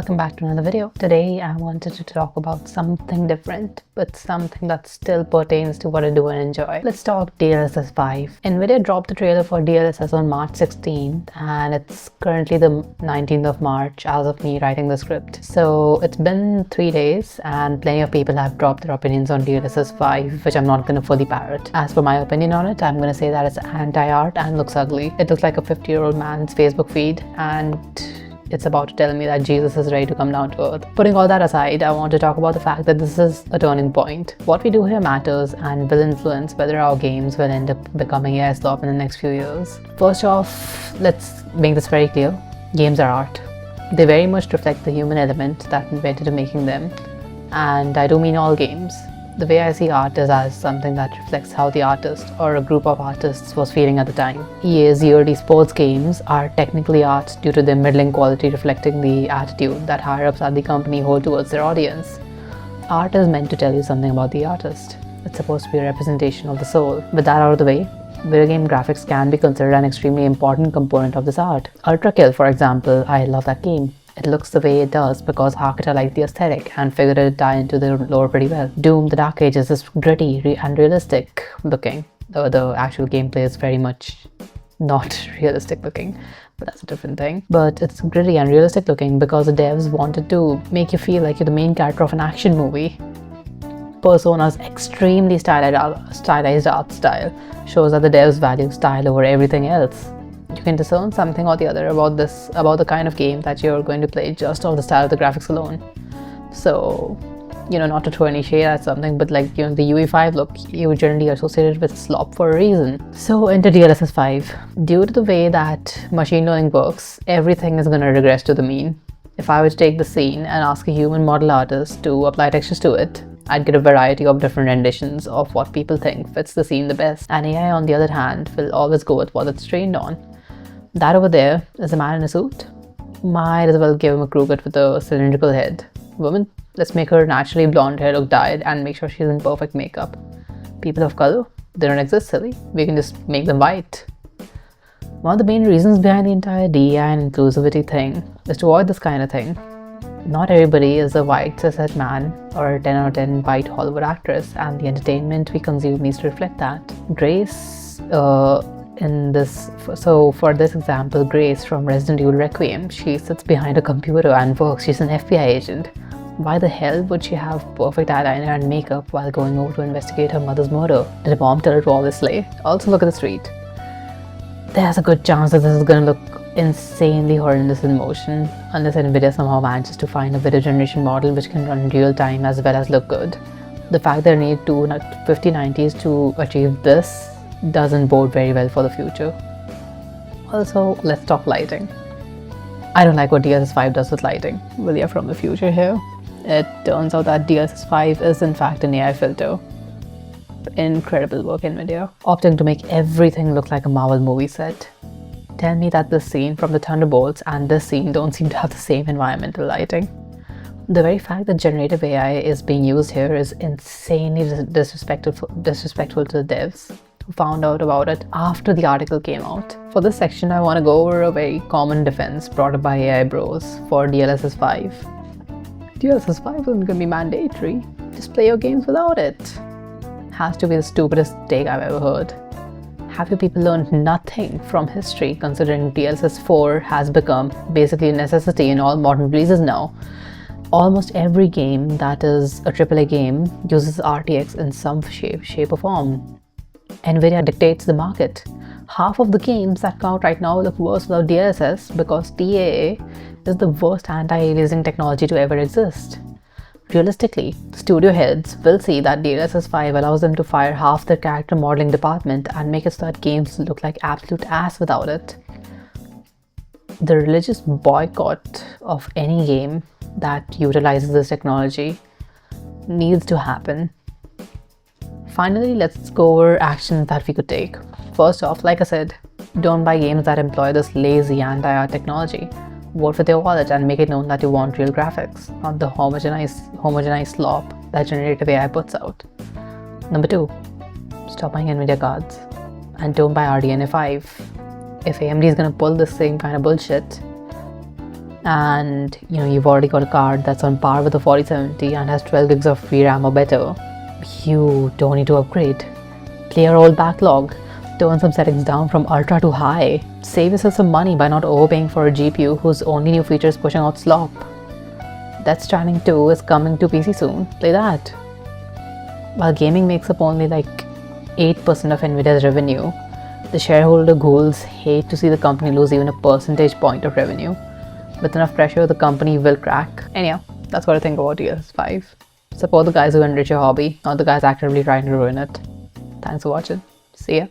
Welcome back to another video. Today I wanted to talk about something different, but something that still pertains to what I do and enjoy. Let's talk DLSS 5. NVIDIA dropped the trailer for DLSS on March 16th and it's currently the 19th of March as of me writing the script. So it's been 3 days and plenty of people have dropped their opinions on DLSS 5, which I'm not going to fully parrot. As for my opinion on it, I'm going to say that it's anti-art and looks ugly. It looks like a 50-year-old man's Facebook feed and it's about to tell me that Jesus is ready to come down to earth. Putting all that aside, I want to talk about the fact that this is a turning point. What we do here matters and will influence whether our games will end up becoming AI slop in the next few years. First off, let's make this very clear. Games are art. They very much reflect the human element that went into making them. And I do mean all games. The way I see art is as something that reflects how the artist or a group of artists was feeling at the time. EA's yearly sports games are technically art due to their middling quality reflecting the attitude that higher-ups at the company hold towards their audience. Art is meant to tell you something about the artist. It's supposed to be a representation of the soul. With that out of the way, video game graphics can be considered an extremely important component of this art. Ultra Kill, for example, I love that game. It looks the way it does because Harketer liked the aesthetic and figured it tie into the lore pretty well. Doom: The Dark Ages is gritty and realistic looking. The actual gameplay is very much not realistic looking, but that's a different thing. But it's gritty and realistic looking because the devs wanted to make you feel like you're the main character of an action movie. Persona's extremely stylized art style shows that the devs value style over everything else. You can discern something or the other about the kind of game that you're going to play just off the style of the graphics alone. So, not to throw any shade at something, but the UE5 look, you generally associate it with slop for a reason. So into DLSS 5. Due to the way that machine learning works, everything is going to regress to the mean. If I were to take the scene and ask a human model artist to apply textures to it, I'd get a variety of different renditions of what people think fits the scene the best. And AI, on the other hand, will always go with what it's trained on. That over there is a man in a suit. Might as well give him a crew cut with a cylindrical head. Woman, let's make her naturally blonde hair look dyed and make sure she's in perfect makeup. People of color, they don't exist, silly. We can just make them white. One of the main reasons behind the entire DEI and inclusivity thing is to avoid this kind of thing. Not everybody is a white cishet man or a 10 out of 10 white Hollywood actress, and the entertainment we consume needs to reflect that. Grace, for this example, Grace from Resident Evil Requiem, she sits behind a computer and works. She's an FBI agent. Why the hell would she have perfect eyeliner and makeup while going over to investigate her mother's murder? Did her mom tell her to always slay? Also look at the street. There's a good chance that this is going to look insanely horrendous in motion, unless NVIDIA somehow manages to find a video generation model which can run in real time as well as look good. The fact that they need two 5090s to achieve this doesn't bode very well for the future. Also, let's talk lighting. I don't like what DLSS 5 does with lighting. Well, yeah, from the future here. It turns out that DLSS 5 is in fact an AI filter. Incredible work, NVIDIA. Opting to make everything look like a Marvel movie set. Tell me that this scene from the Thunderbolts and this scene don't seem to have the same environmental lighting. The very fact that generative AI is being used here is insanely disrespectful to the devs who found out about it after the article came out. For this section, I want to go over a very common defense brought up by AI bros for DLSS 5. DLSS 5 isn't going to be mandatory. Just play your games without it. Has to be the stupidest take I've ever heard. Have you people learned nothing from history, considering DLSS 4 has become basically a necessity in all modern releases now? Almost every game that is a AAA game uses RTX in some shape or form. NVIDIA dictates the market. Half of the games that come out right now look worse without DLSS because TAA is the worst anti-aliasing technology to ever exist. Realistically, studio heads will see that DLSS 5 allows them to fire half their character modeling department and make it so that games look like absolute ass without it. The religious boycott of any game that utilizes this technology needs to happen. Finally, let's go over actions that we could take. First off, like I said, don't buy games that employ this lazy anti-art technology. Vote with your wallet and make it known that you want real graphics, not the homogenized slop that generative AI puts out. Number 2, stop buying NVIDIA cards. And don't buy RDNA 5. If AMD is gonna pull the same kind of bullshit, and you've already got a card that's on par with the 4070 and has 12 gigs of free RAM or better, you don't need to upgrade. Clear old backlog, turn some settings down from ultra to high, save yourself some money by not overpaying for a GPU whose only new feature is pushing out slop. Death Stranding 2 is coming to PC soon, play that. While gaming makes up only like 8% of Nvidia's revenue, the shareholder ghouls hate to see the company lose even a percentage point of revenue. With enough pressure, the company will crack. Anyhow, that's what I think about DLSS 5. Support the guys who enrich your hobby, not the guys actively trying to ruin it. Thanks for watching. See ya.